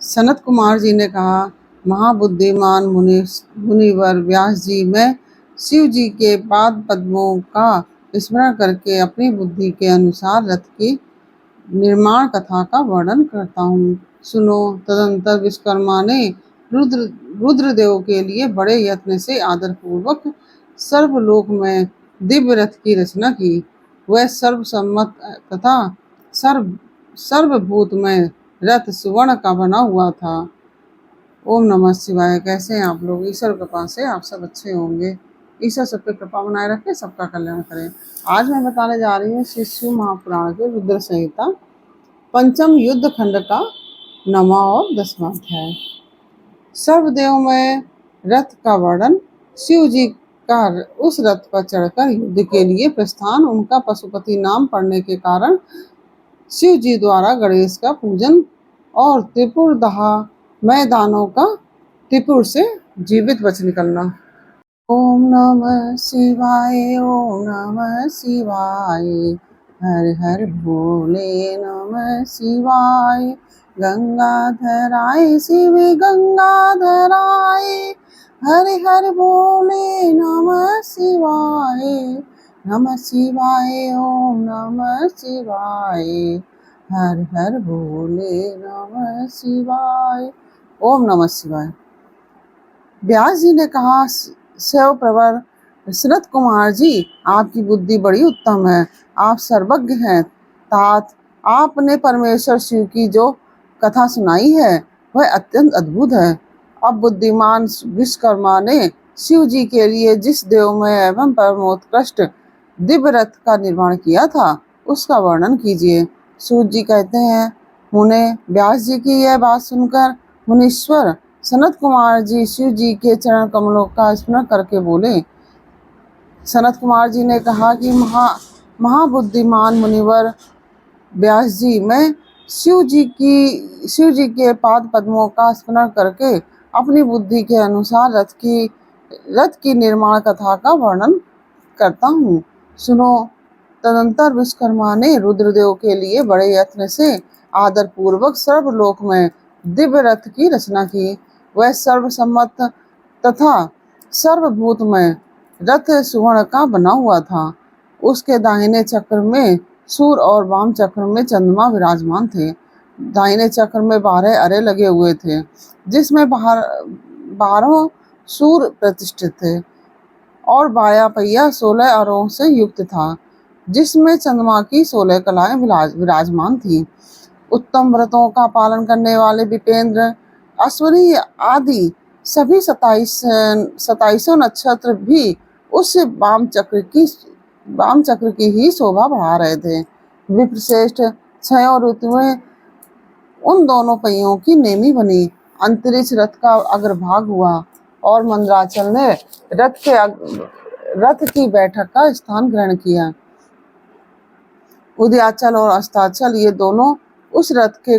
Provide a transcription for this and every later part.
सनत कुमार जी ने कहा, महाबुद्धिमान मुनिवर व्यास जी, मैं शिव जी के पाद पद्मों का स्मरण करके अपनी बुद्धि के अनुसार रथ की निर्माण कथा का वर्णन करता हूँ। सुनो। तदंतर विश्वकर्मा ने रुद्र रुद्रदेव के लिए बड़े यत्न से आदरपूर्वक सर्वलोक में दिव्य रथ की रचना की। वह सर्वसम्मत तथा सर्वभूतमय रथ सुवर्ण का बना हुआ था। ओम नमः शिवाय। कैसे हैं आप लोग? ईश्वर कृपा से आप सब अच्छे होंगे। ईश्वर सब पे कृपा बनाए रखे, सबका कल्याण करें। आज मैं बताने जा रही हूँ श्री शिव महापुराण के रुद्र संहिता पंचम युद्ध खंड का 9वां और 10वां अध्याय। सर्वदेवमय रथ का वर्णन। शिव जी का उस रथ पर चढ़कर युद्ध के लिए प्रस्थान, उनका पशुपति नाम पड़ने के कारण शिव जी द्वारा गणेश का पूजन और त्रिपुर दहा मैदानों का त्रिपुर से जीवित बच निकलना। ओम नमः शिवाय, ओम नमः शिवाय, हर हर भोले नमः शिवाय। गंगाधराय शिव गंगाधराय, हर हर भोले नमः शिवाय। नमः शिवाय, ओम नमः शिवाय, हर हर भोले नमः शिवाय। ओम नमः शिवाय। व्यास जी ने कहा, शिव प्रवर सनत कुमार जी, आपकी बुद्धि बड़ी उत्तम है, आप सर्वज्ञ हैं। तात आपने परमेश्वर शिव की जो कथा सुनाई है वह अत्यंत अद्भुत है। अब बुद्धिमान विश्वकर्मा ने शिव जी के लिए जिस देवमय एवं परमोत्कृष्ट दिव्य रथ का निर्माण किया था उसका वर्णन कीजिए। सूत जी कहते हैं, मुने व्यास जी की यह बात सुनकर मुनीश्वर सनत कुमार जी शिव जी के चरण कमलों का स्मरण करके बोले। सनत कुमार जी ने कहा कि महाबुद्धिमान मुनिवर व्यास जी, मैं शिव जी के पाद पद्मों का स्मरण करके अपनी बुद्धि के अनुसार रथ की निर्माण कथा का वर्णन करता हूँ। सुनो। तदंतर विश्वकर्मा ने रुद्रदेव के लिए बड़े यत्न से आदर पूर्वक सर्वलोक में दिव्य रथ की रचना की। वह सर्वसम्मत तथा सर्वभूतमय रथ सुवर्ण का बना हुआ था। उसके दाहिने चक्र में सूर्य और वाम चक्र में चंद्रमा विराजमान थे। दाहिने चक्र में 12 अरे लगे हुए थे, जिसमें 12 सूर्य प्रतिष्ठित थे, और बाया पहिया 16 अरों से युक्त था, जिसमें चंद्रमा की 16 कलाएं विराजमान थी। उत्तम व्रतों का पालन करने वाले विपेंद्र, अश्वनी आदि सभी 27 नक्षत्र भी उस वाम चक्र की ही शोभा बढ़ा रहे थे। विप्रश्रेष्ठ 6 ऋतुएं उन दोनों पहियों की नेमी बनी। अंतरिक्ष रथ का अग्रभाग हुआ और मंदराचल ने रथ की बैठक का स्थान ग्रहण किया। उदयाचल और अस्ताचल ये दोनों उस रथ के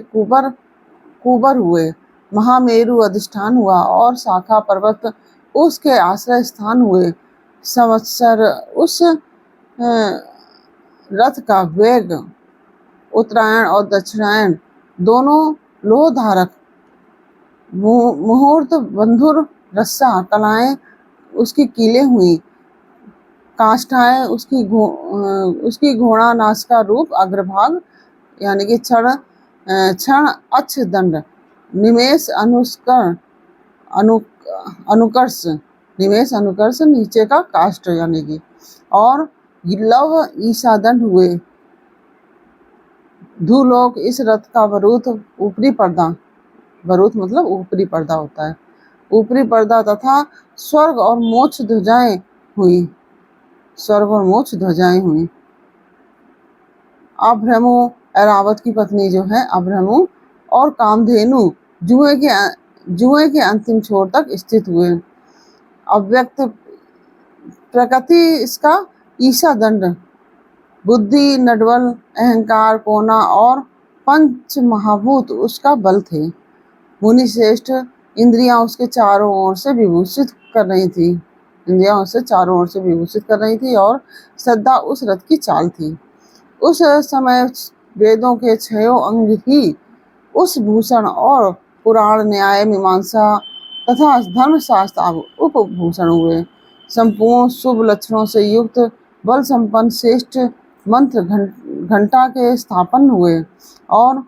कुबर हुए। महामेरु अधिष्ठान हुआ और शाखा पर्वत उसके आश्रय स्थान हुए। संवत्सर उस रथ का वेग, उत्तरायण और दक्षिणायन दोनों लोह धारक, मुहूर्त बंधुर रस्सा कलाएं उसकी कीले हुई। काष्ठाएं उसकी घोड़ा नाश का रूप अग्रभाग यानी कि क्षण अक्ष दंड, निमेष अनुकर्ष नीचे का काष्ठ यानी कि, और लव ईसा दंड हुए। धूलोक इस रथ का वरूथ मतलब ऊपरी पर्दा होता है, ऊपरी पर्दा तथा स्वर्ग और मोक्ष ध्वजाएं हुई। अभ्रमु ऐरावत की पत्नी जो है अभ्रमु और कामधेनु जुए के अंतिम छोर तक स्थित हुए। अव्यक्त प्रकृति इसका ईसा दंड, बुद्धि, नडवल, अहंकार, कोना और पंच महाभूत उसका बल थे। मुनि श्रेष्ठ इंद्रियां उसके चारों ओर से विभूषित कर रही थी और श्रद्धा उस रथ की चाल थी। उस समय वेदों के 6 अंग ही उस भूषण और पुराण, न्याय, मीमांसा तथा धर्मशास्त्र उपभूषण हुए। संपूर्ण शुभ लक्षणों से युक्त बल संपन्न श्रेष्ठ मंत्र घंटा के स्थापन हुए और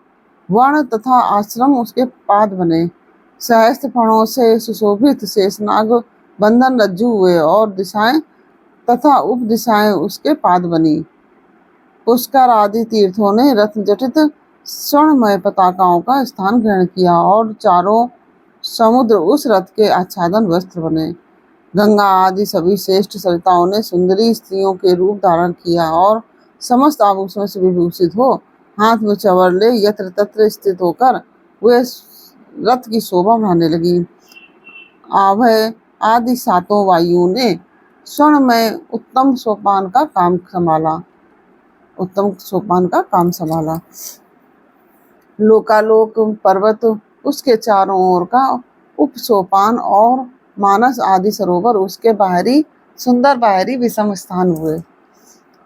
वर्ण तथा आश्रम उसके पाद बने। सहस्त्र फणों से सुशोभित शेषनाग बंधन रज्जु हुए और दिशाएं तथा उपदिशाएं उसके पाद बनी। पुष्कर आदि तीर्थों ने रत्न जटित स्वर्णमय पताकाओं का स्थान ग्रहण किया और चारों समुद्र उस रथ के आच्छादन वस्त्र बने। गंगा आदि सभी श्रेष्ठ सरिताओं ने सुंदरी स्त्रियों के रूप धारण किया और समस्त आभूषणों से विभूषित हो हाथ में चंवर ले यत्र तत्र स्थित होकर वे रथ की शोभा बढ़ाने लगी। आभय आदि सातों वायुओं ने स्वर्ण में उत्तम सोपान का काम संभाला। लोकालोक पर्वत उसके चारों ओर का उपसोपान और मानस आदि सरोवर उसके सुंदर बाहरी विषम स्थान हुए।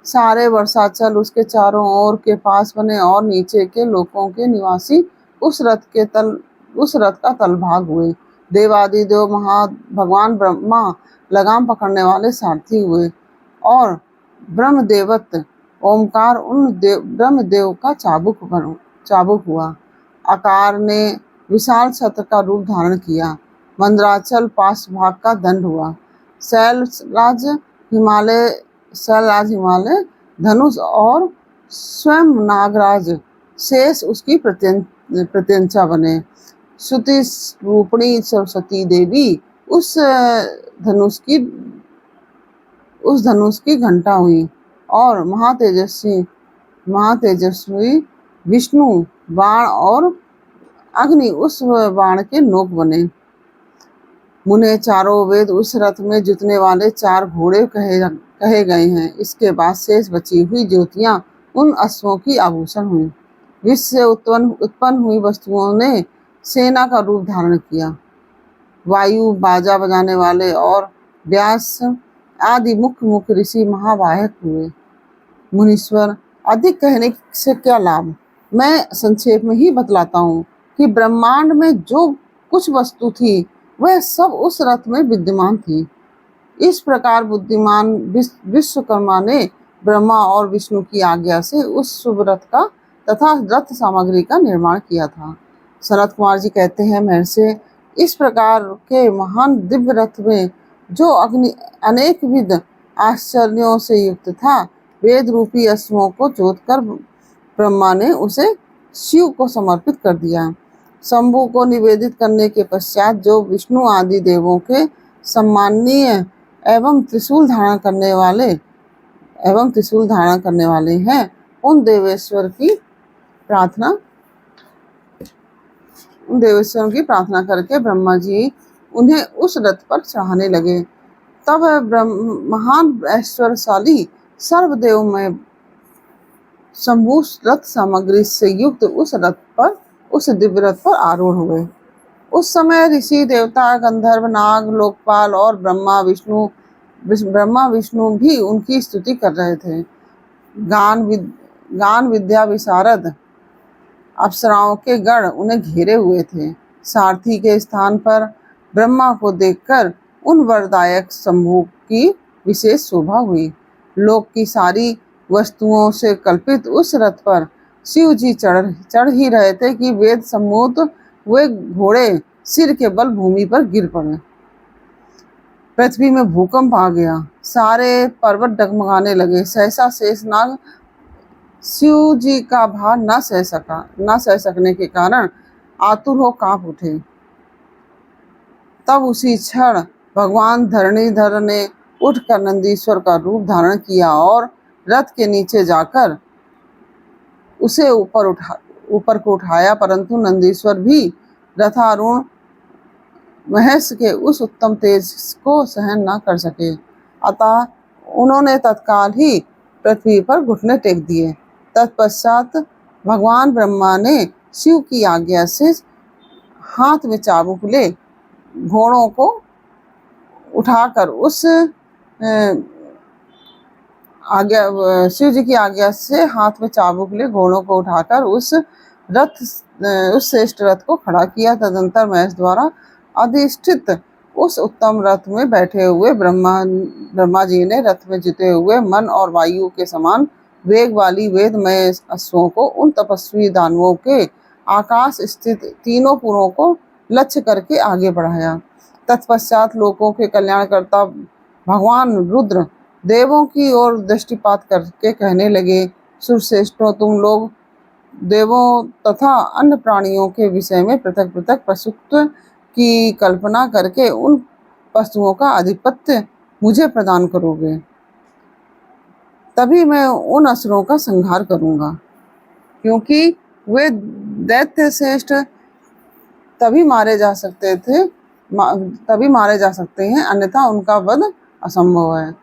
सारे वर्षाचल उसके चारों ओर के पास बने और नीचे के लोकों के निवासी उस रथ का तलभाग हुए। देवादिदेव भगवान ब्रह्मा लगाम पकड़ने वाले सारथी हुए और ब्रह्मदेवत्व ओमकार उन ब्रह्मदेव का चाबुक हुआ। आकार ने विशाल छत्र का रूप धारण किया। मंदराचल पाशभाग का दंड हुआ। शैलराज हिमालय धनुष और स्वयं नागराज शेष उसकी प्रत्यंचा बने। श्रुति रूपिणी सरस्वती देवी उस धनुष की घंटा हुई और महातेजस्वी विष्णु बाण और अग्नि उस बाण के नोक बने। मुने चारों वेद उस रथ में जुतने वाले 4 घोड़े कहे गए हैं। इसके बाद शेष बची हुई ज्योतियां उन अश्वों की आभूषण हुई। विश्व से उत्पन्न हुई वस्तुओं ने सेना का रूप धारण किया। वायु बाजा बजाने वाले और व्यास आदि मुख्य ऋषि महावाहक हुए। मुनीश्वर, अधिक कहने से क्या लाभ, मैं संक्षेप में ही बतलाता हूँ कि ब्रह्मांड में जो कुछ वस्तु थी वह सब उस रथ में विद्यमान थी। इस प्रकार बुद्धिमान विश्वकर्मा ने ब्रह्मा और विष्णु की आज्ञा से उस शुभ रथ का तथा रथ सामग्री का निर्माण किया था। सनत कुमार जी कहते हैं, महर्षि, इस प्रकार के महान दिव्य रथ में जो अनेक विध आश्चर्यों से युक्त था, वेद रूपी अश्वों को जोतकर ब्रह्मा ने उसे शिव को समर्पित कर दिया। शंभु को निवेदित करने के पश्चात जो विष्णु आदि देवों के सम्माननीय एवं त्रिशूल धारण करने वाले हैं, उन देवेश्वरों की प्रार्थना करके ब्रह्मा जी उन्हें उस रथ पर चढ़ाने लगे। तब महान ऐश्वर्यशाली सर्वदेवमय शंभु रथ सामग्री से युक्त उस दिव्य रथ पर आरूढ़ हुए। उस समय ऋषि, देवता, गंधर्व, नाग, लोकपाल और ब्रह्मा विष्णु भी उनकी स्तुति कर रहे थे। गान विद्या विशारद अप्सराओं के गण उन्हें घेरे हुए थे। सारथी के स्थान पर ब्रह्मा को देखकर उन वरदायक शंभु की विशेष शोभा हुई। लोक की सारी वस्तुओं से कल्पित उस रथ पर शिव जी चढ़ ही रहे थे कि वेद सम्मत वे घोड़े सिर के बल भूमि पर गिर पड़े। पृथ्वी में भूकंप आ गया। सारे पर्वत डगमगाने लगे। सहसा शेषनाग शिव जी का भार न सह सकने के कारण आतुर हो कांप उठे। तब उसी क्षण भगवान धरणीधर ने उठकर नंदीश्वर का रूप धारण किया और रथ के नीचे जाकर उसे ऊपर को उठाया, परंतु नंदीश्वर भी रथारूढ़ महेश के उस उत्तम तेज को सहन न कर सके। अतः उन्होंने तत्काल ही पृथ्वी पर घुटने टेक दिए। तत्पश्चात भगवान ब्रह्मा ने शिव की आज्ञा से हाथ में चाबुक ले घोड़ों को उठाकर शिव जी की आज्ञा से हाथ में चाबुक ले घोड़ों को उठाकर उस रथ उस श्रेष्ठ रथ को खड़ा किया। तदंतर महेश द्वारा अधिष्ठित उस उत्तम रथ में बैठे हुए ब्रह्मा जी ने रथ में जुटे हुए मन और वायु के समान वेग वाली वेदमय अश्वों को उन तपस्वी दानवों के आकाश स्थित तीनों पुरों को लक्ष्य करके आगे बढ़ाया। तत्पश्चात लोकों के कल्याणकर्ता भगवान रुद्र देवों की ओर दृष्टिपात करके कहने लगे, सुरश्रेष्ठों, तुम लोग देवों तथा अन्य प्राणियों के विषय में पृथक पृथक पशुत्व की कल्पना करके उन पशुओं का आधिपत्य मुझे प्रदान करोगे, तभी मैं उन असुरों का संहार करूंगा, क्योंकि वे दैत्य श्रेष्ठ तभी मारे जा सकते हैं, अन्यथा उनका वध असंभव है।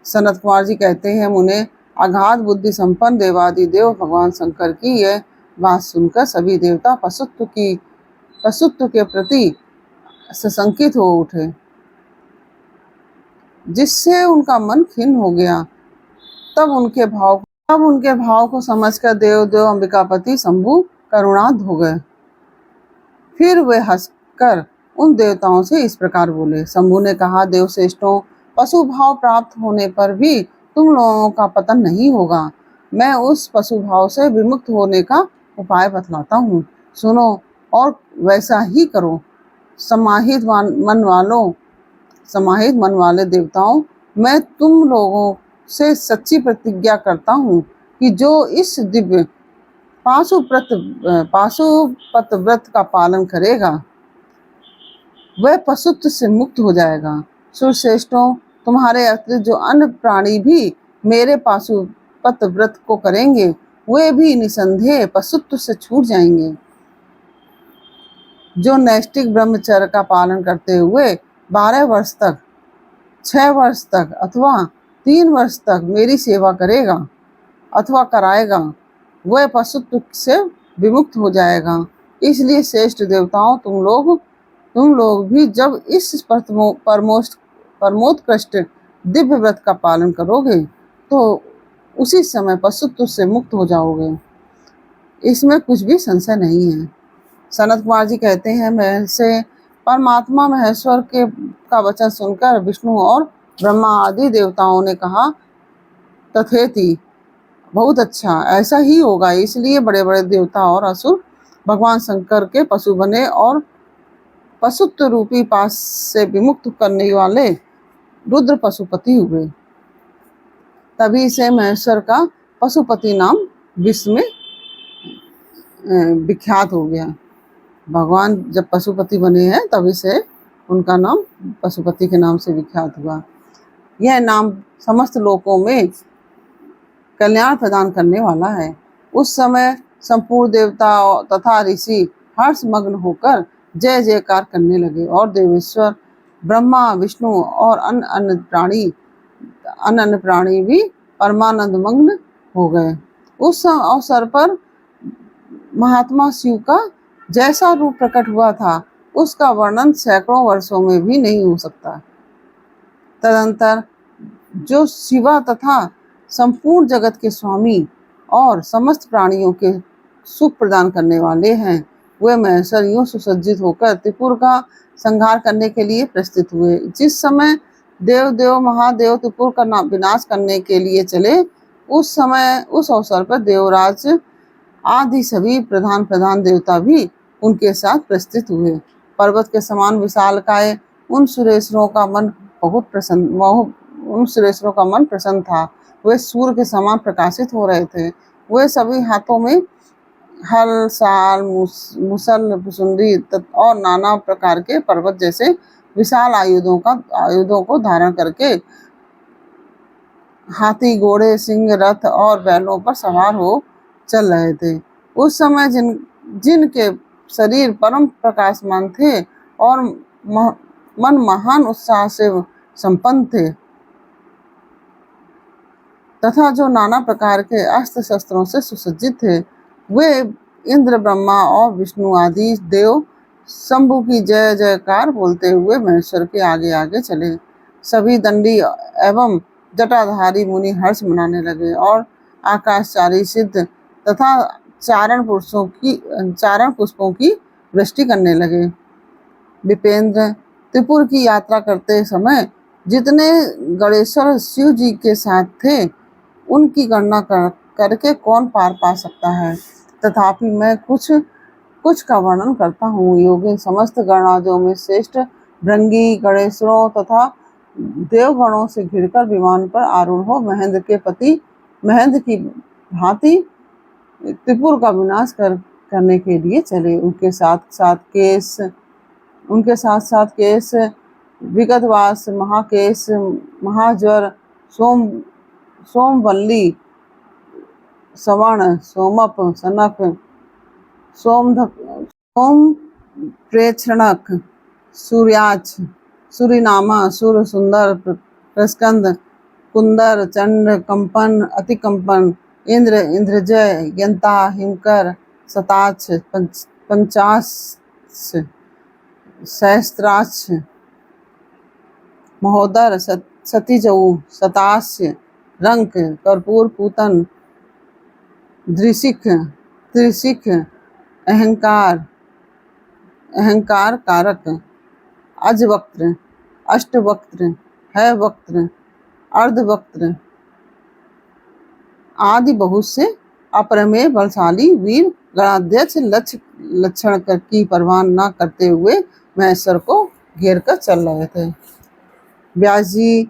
सनत कुमार जी कहते हैं, मुने अगाध बुद्धि संपन्न देवादिदेव भगवान शंकर की यह बात सुनकर सभी देवता पशुत्व के प्रति सशंकित हो उठे, जिससे उनका मन खिन्न हो गया। तब उनके भाव को समझकर देव अंबिकापति शंभु करुणार्ध हो गए। फिर वे हंसकर उन देवताओं से इस प्रकार बोले। शंभु ने कहा, देव श्रेष्ठों, पशु भाव प्राप्त होने पर भी तुम लोगों का पतन नहीं होगा। मैं उस पशु भाव से विमुक्त होने का उपाय बतलाता हूँ, सुनो और वैसा ही करो। समाहित मन वाले देवताओं, मैं तुम लोगों से सच्ची प्रतिज्ञा करता हूँ कि जो इस दिव्य पाशुपत व्रत का पालन करेगा वह पशुत्व से मुक्त हो जाएगा। सुरश्रेष्ठों, तुम्हारे अतिरिक्त जो अन्य प्राणी भी मेरे पाशुपत व्रत को करेंगे वे भी निसंदेह पशुत्व से छूट जाएंगे। जो नैष्ठिक ब्रह्मचर्य का पालन करते हुए 12 वर्ष तक, 6 वर्ष तक अथवा 3 वर्ष तक मेरी सेवा करेगा अथवा कराएगा, वह पशुत्व से विमुक्त हो जाएगा। इसलिए श्रेष्ठ देवताओं, तुम लोग भी जब इस परमोत्कृष्ट दिव्य व्रत का पालन करोगे तो उसी समय पशुत्व से मुक्त हो जाओगे, इसमें कुछ भी संशय नहीं है। सनत कुमार जी कहते हैं, परमात्मा महेश्वर का वचन सुनकर विष्णु और ब्रह्मा आदि देवताओं ने कहा, तथेति, बहुत अच्छा, ऐसा ही होगा। इसलिए बड़े बड़े देवता और असुर भगवान शंकर के पशु बने और पशुत्व रूपी पास से विमुक्त करने वाले रुद्र पशुपति हुए। तभी से महेश्वर का पशुपति नाम विश्व में विख्यात हो गया। भगवान जब पशुपति बने हैं तभी से उनका नाम पशुपति के नाम से विख्यात हुआ। यह नाम समस्त लोकों में कल्याण प्रदान करने वाला है। उस समय संपूर्ण देवता तथा ऋषि हर्ष मग्न होकर जय जयकार करने लगे और देवेश्वर ब्रह्मा, विष्णु और अन्य प्राणी भी परमानंद मग्न हो गए। उस अवसर पर महात्मा शिव का जैसा रूप प्रकट हुआ था उसका वर्णन सैकड़ों वर्षों में भी नहीं हो सकता। तदंतर जो शिवा तथा संपूर्ण जगत के स्वामी और समस्त प्राणियों के सुख प्रदान करने वाले हैं, वे महेश्वर यूं सुसज्जित होकर त्रिपुर का संहार करने के लिए प्रस्थित हुए। जिस समय देव महादेव त्रिपुर का विनाश करने के लिए चले, उस अवसर पर देवराज आदि सभी प्रधान देवता भी उनके साथ प्रस्थित हुए। पर्वत के समान विशालकाय उन सुरेश्वरों का मन प्रसन्न था। वे सूर्य के समान प्रकाशित हो रहे थे। वे सभी हाथों में हल, साल, मुसल, पुसुंडी और नाना प्रकार के पर्वत जैसे विशाल आयुधों को धारण करके हाथी, घोड़े, सिंह, रथ और बैलों पर सवार हो चल रहे थे। उस समय जिनके शरीर परम प्रकाशमान थे और मन महान उत्साह से संपन्न थे तथा जो नाना प्रकार के अस्त्र शस्त्रों से सुसज्जित थे, वे इंद्र, ब्रह्मा और विष्णु आदि देव शंभु की जय जयकार बोलते हुए महेश्वर के आगे आगे चले। सभी दंडी एवं जटाधारी मुनि हर्ष मनाने लगे और आकाशचारी सिद्ध तथा चारण पुष्पों की वृष्टि करने लगे। विपेंद्र त्रिपुर की यात्रा करते समय जितने गणेश्वर शिव जी के साथ थे उनकी गणना करके कौन पार पा सकता है। तथापि मैं कुछ का वर्णन करता हूँ। योगिन समस्त गणादियों में श्रेष्ठ भृंगी गणेश्वरों तथा देवगणों से घिरकर विमान पर आरूढ़ हो महेंद्र की भांति त्रिपुर का विनाश करने के लिए चले। उनके साथ साथ केस विगतवास महाकेश महाज्वर सोमवल्ली सवर्ण सोमप सनक सोम प्रेक्षणक सूर्याक्ष सूर्यनामा सूर सुंदर प्रस्कंद कुंदर चंड कंपन अतिकंपन इंद्रजय यंता हिमकर सताक्ष पंचाक्ष सहस्त्राक्ष महोदर सतीजऊ सतास्य रंक कर्पूर पूतन त्रिशिख अहंकार कारक अजवक्त्र अष्टवक्त्र हैवक्त्र अर्धवक्त्र आदि बहुत से अपरमेय बलशाली वीर गणाध्यक्ष लक्षण की परवाह न करते हुए महेश्वर को घेर कर चल रहे थे। व्यास जी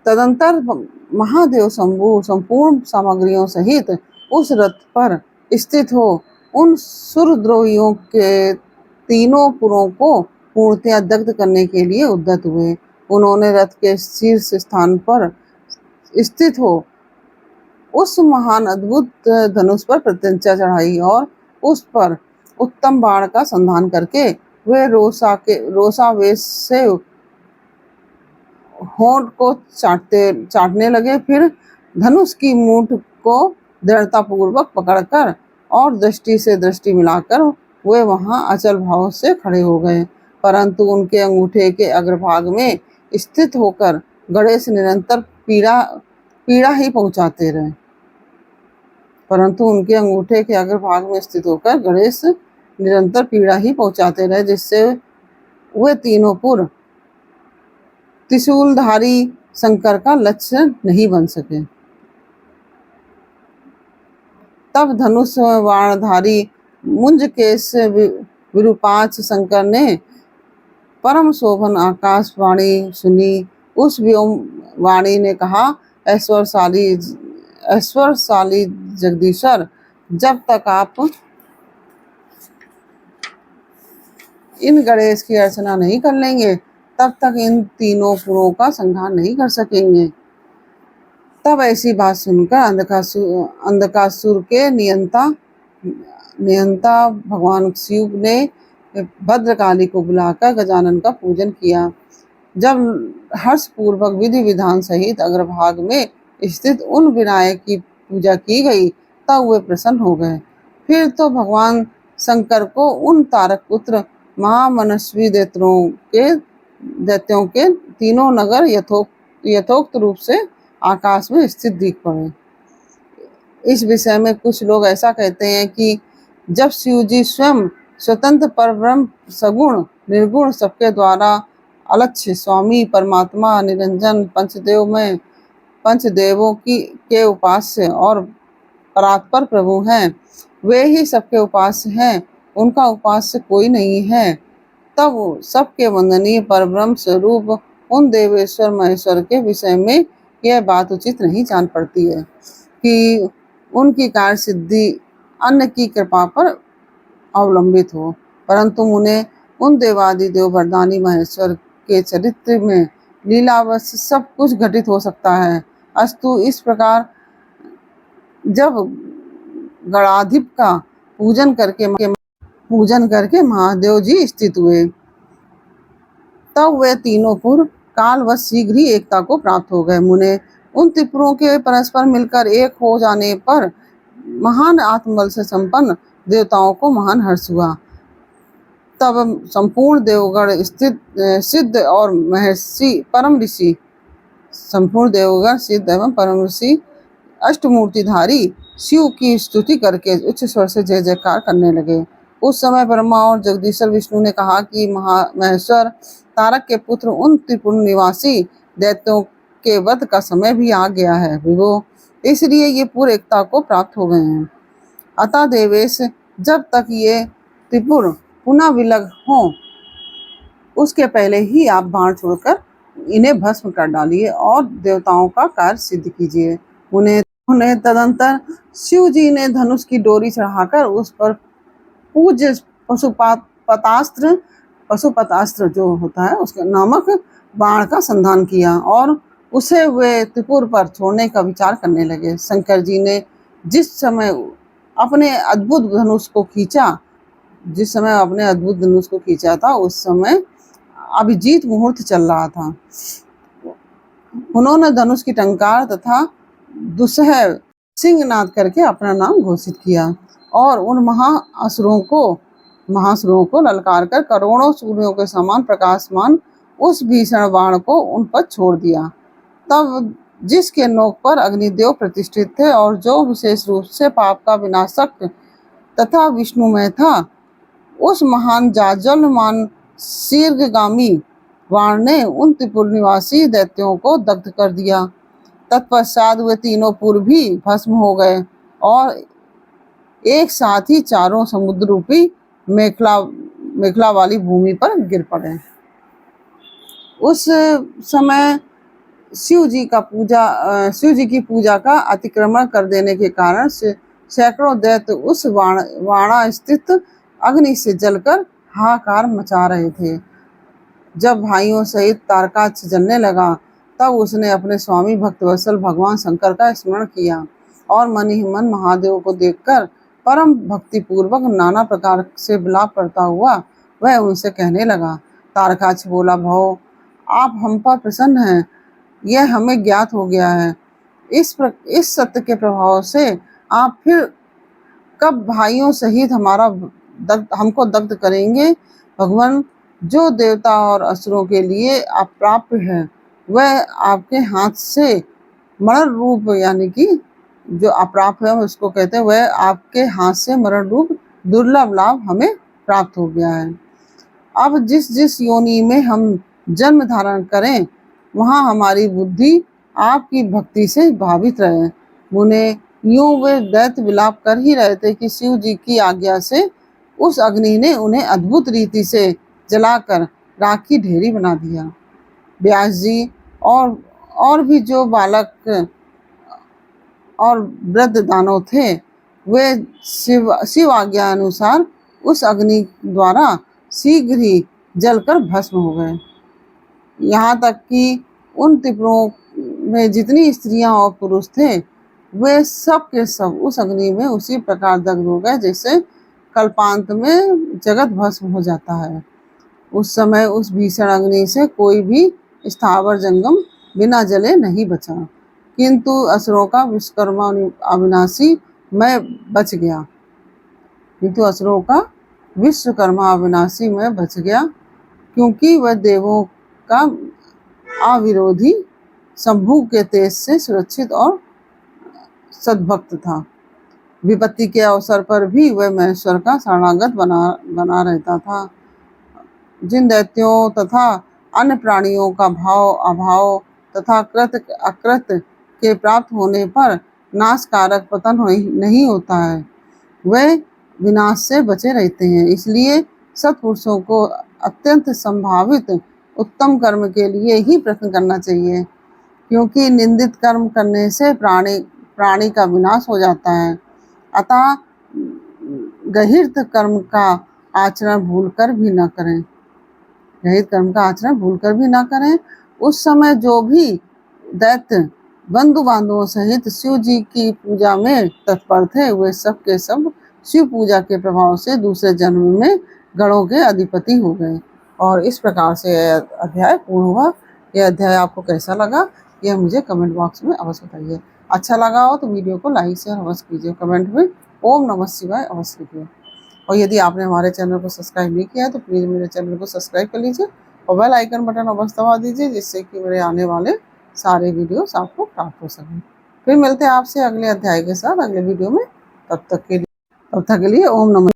तदंतर महादेव शंभु संपूर्ण सामग्रियों सहित उस रथ पर स्थित हो उन सुरद्रोहियों के तीनों पुरों को पूर्णतया दग्ध करने के लिए उद्यत हुए। उन्होंने रथ के शीर्ष स्थान पर स्थित हो उस महान अद्भुत धनुष पर प्रत्यंचा चढ़ाई और उस पर उत्तम बाण का संधान करके वे रोषावेश से होंठ को चाटने लगे। फिर धनुष की मूठ को दृढ़ता पूर्वक पकड़कर और दृष्टि से दृष्टि मिलाकर वे वहां अचल भाव से खड़े हो गए। परंतु उनके अंगूठे के अग्रभाग में स्थित होकर गणेश निरंतर पीड़ा ही पहुंचाते रहे। जिससे वे तीनों पुर त्रिशूलधारी शंकर का लक्ष्य नहीं बन सके। तब धनुष बाणधारी मुंजकेश विरूपाक्ष शंकर ने परम शोभन आकाशवाणी सुनी। उस व्योम वाणी ने कहा, ऐश्वर्यशाली जगदीश्वर, जब तक आप इन गणेश की अर्चना नहीं कर लेंगे तब तक इन तीनों पुरों का संहार नहीं कर सकेंगे। तब ऐसी बात सुनकर अंधकासुर के नियंता भगवान शिव ने भद्रकाली को बुलाकर गजानन का पूजन किया। जब हर्षपूर्वक विधि विधान सहित अग्रभाग में स्थित उन विनायक की पूजा की गई तब वे प्रसन्न हो गए। फिर तो भगवान शंकर को उन तारक पुत्र महामनस्वी दैत्यों के तीनों नगर यथोक्त रूप से आकाश में स्थित दिख पड़े। इस विषय में कुछ लोग ऐसा कहते हैं कि जब शिव जी स्वयं स्वतंत्र परब्रह्म सगुण निर्गुण सबके द्वारा अलक्ष्य स्वामी परमात्मा निरंजन पंचदेवों के उपास्य और परात्पर प्रभु हैं, वे ही सबके उपास्य हैं, उनका उपास्य कोई नहीं है, तब सबके वंदनीय परब्रह्म स्वरूप उन देवेश्वर महेश्वर के विषय में यह बात उचित नहीं जान पड़ती है कि उनकी कार्य सिद्धि अन्य की कृपा पर अवलंबित हो, परंतु उन्हें उन देवादिदेव वरदानी महेश्वर के चरित्र में लीलावश सब कुछ घटित हो सकता है। अस्तु इस प्रकार जब गणाधिप का पूजन करके महादेव जी स्थित हुए तब वे तीनों पुर कालवश शीघ्र ही एकता को प्राप्त हो गए। मुने उन त्रिपुरों के परस्पर मिलकर एक हो जाने पर महान आत्मबल से संपन्न देवताओं को महान हर्ष हुआ। तब संपूर्ण देवगण सिद्ध और महर्षि परम ऋषि अष्टमूर्तिधारी शिव की स्तुति करके उच्च स्वर से जय जयकार करने लगे। उस समय ब्रह्मा और जगदीश्वर विष्णु ने कहा कि महेश्वर तारक के पुत्र उन त्रिपुर निवासी दैत्यों के वध का समय भी आ गया है विभो, इसलिए ये पूर्ण एकता को प्राप्त हो गए हैं। अतः देवेश, जब तक ये त्रिपुर पुनः विलग हों उसके पहले ही आप बाण छोड़कर इन्हें भस्म कर डालिए और देवताओं का कार्य सिद्ध कीजिए। उन्हें तदंतर शिव जी ने धनुष की डोरी चढ़ाकर उस पर पूज्य पशुपतास्त्र जो होता है उसके नामक बाण का संधान किया और उसे वे त्रिपुर पर छोड़ने का विचार करने लगे। शंकर जी ने जिस समय अपने अद्भुत धनुष को खींचा था उस समय अभिजीत मुहूर्त चल रहा था। उन्होंने धनुष की टंकार तथा दुसह सिंहनाद करके अपना नाम घोषित किया और उन महासुरों को ललकार कर करोड़ों सूर्यों के समान प्रकाशमान उस भीषण बाण को उन पर छोड़ दिया। तब जिसके नोक पर अग्निदेव प्रतिष्ठित थे और जो विशेष रूप से पाप का विनाशक तथा विष्णुमय था, उस महान जाज्वल्यमान शीर्घगामी बाण ने उन त्रिपुर निवासी दैत्यों को दग्ध कर दिया। तत्पश्चात वे तीनों पुर भी भस्म हो गए और एक साथ ही चारों समुद्र रूपी मेखला वाली भूमि पर गिर पड़े। उस समय शिव जी की पूजा का अतिक्रमण कर देने के कारण सैकड़ों दैत्य उस वाणा स्थित अग्नि से जलकर हाहाकार मचा रहे थे। जब भाइयों सहित तारकाक्ष जलने लगा तब उसने अपने स्वामी भक्तवत्सल भगवान शंकर का स्मरण किया और मन ही मन महादेव को देखकर परम भक्ति पूर्वक नाना प्रकार से विलाप करता हुआ वह उनसे कहने लगा। तारकाक्ष बोला, भव, आप हम पर प्रसन्न हैं, यह हमें ज्ञात हो गया है। इस सत्य के प्रभाव से आप फिर कब भाइयों सहित हमको दग्ध करेंगे? भगवान, जो देवता और असुरों के लिए अप्राप्य है वह आपके हाथ से मरण रूप, यानी कि जो अप्राप्य है उसको कहते हैं, वह आपके हाथ से मरण रूप दुर्लभ लाभ हमें प्राप्त हो गया है। अब जिस योनि में हम जन्म धारण करें वहाँ हमारी बुद्धि आपकी भक्ति से भावित रहे। मुने यूं वे दैत्य विलाप कर ही रहे थे कि शिव जी की आज्ञा से उस अग्नि ने उन्हें अद्भुत रीति से जलाकर राख की ढेरी बना दिया। व्यास जी और भी जो बालक और वृद्ध दानव थे वे शिव आज्ञा अनुसार उस अग्नि द्वारा शीघ्र ही जलकर भस्म हो गए। यहाँ तक कि उन त्रिपुरों में जितनी स्त्रियां और पुरुष थे वे सब के सब उस अग्नि में उसी प्रकार दग्ध हो गए जैसे कल्पांत में जगत भस्म हो जाता है। उस समय उस भीषण अग्नि से कोई भी स्थावर जंगम बिना जले नहीं बचा, किंतु असुरों का विश्वकर्मा अविनाशी मैं बच गया क्योंकि वह देवों का अविरोधी शंभु के तेज से सुरक्षित और सद्भक्त था। विपत्ति के अवसर पर भी वह महेश्वर का शरणागत बना रहता था। जिन दैत्यों तथा अन्य प्राणियों का भाव अभाव तथा कृत अकृत के प्राप्त होने पर नाशकारक पतन नहीं होता है, वे विनाश से बचे रहते हैं। इसलिए सत्पुरुषों को अत्यंत संभावित उत्तम कर्म के लिए ही प्रयत्न करना चाहिए, क्योंकि निंदित कर्म करने से प्राणी का विनाश हो जाता है। अतः गहिर्त कर्म का आचरण भूलकर भी न करें। उस समय जो भी दैत्य बंधु बांधवों सहित शिव जी की पूजा में तत्पर थे वे सब के सब शिव पूजा के प्रभाव से दूसरे जन्म में गणों के अधिपति हो गए। और इस प्रकार से अध्याय पूर्ण हुआ। यह अध्याय आपको कैसा लगा यह मुझे कमेंट बॉक्स में अवश्य बताइए। अच्छा लगा हो तो वीडियो को लाइक शेयर अवश्य कीजिए। कमेंट में ओम नमः शिवाय अवश्य कीजिए। और यदि आपने हमारे चैनल को सब्सक्राइब नहीं किया है तो प्लीज़ मेरे चैनल को सब्सक्राइब कर लीजिए और बेल आइकन बटन अवश्य दबा दीजिए, जिससे कि मेरे आने वाले सारे वीडियोस आपको प्राप्त हो सकें। फिर मिलते हैं आपसे अगले अध्याय के साथ अगले वीडियो में। तब तक के लिए ओम नमः